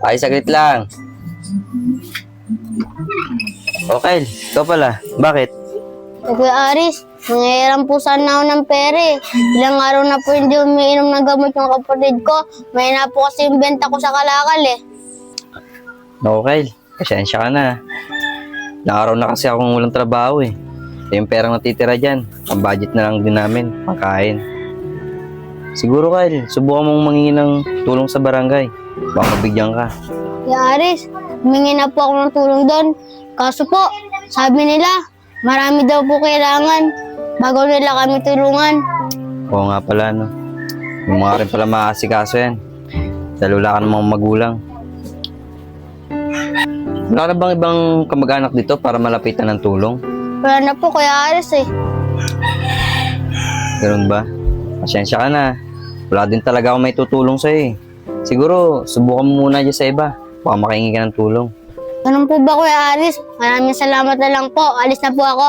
Ay, saglit lang. Okay, ikaw pala. Bakit? Kuya Aris, nangyayarang po sana ako ng pera eh. Ilang araw na po hindi umiinom ng gamot yung kapatid ko. May na po kasi yung benta ko sa kalakal eh. Naku, Kyle. Pasensya ka na. Ilang araw na kasi akong walang trabaho eh. Yung perang natitira dyan, ang budget na lang din namin, pangkain. Siguro, Kyle, subukan mong mangingi ng tulong sa barangay. Baka mabigyan ka. Kuya Aris, humingi na po ako ng tulong doon. Kaso po, sabi nila, marami daw po kailangan bago nila kami tulungan. Oo nga pala, no. Yung mga rin pala maasikaso yan. Dahil wala ka namang magulang. Wala ka na bang ibang kamag-anak dito para malapitan ng tulong? Wala na po Kuya Aris eh. Ganun ba? Pasensya ka na. Wala din talaga ako may tutulong sa'yo eh. Siguro, subukan mo muna dyan sa iba. Baka makahingi ka ng tulong. Ganun po ba Kuya Aris? Maraming salamat na lang po. Alis na po ako.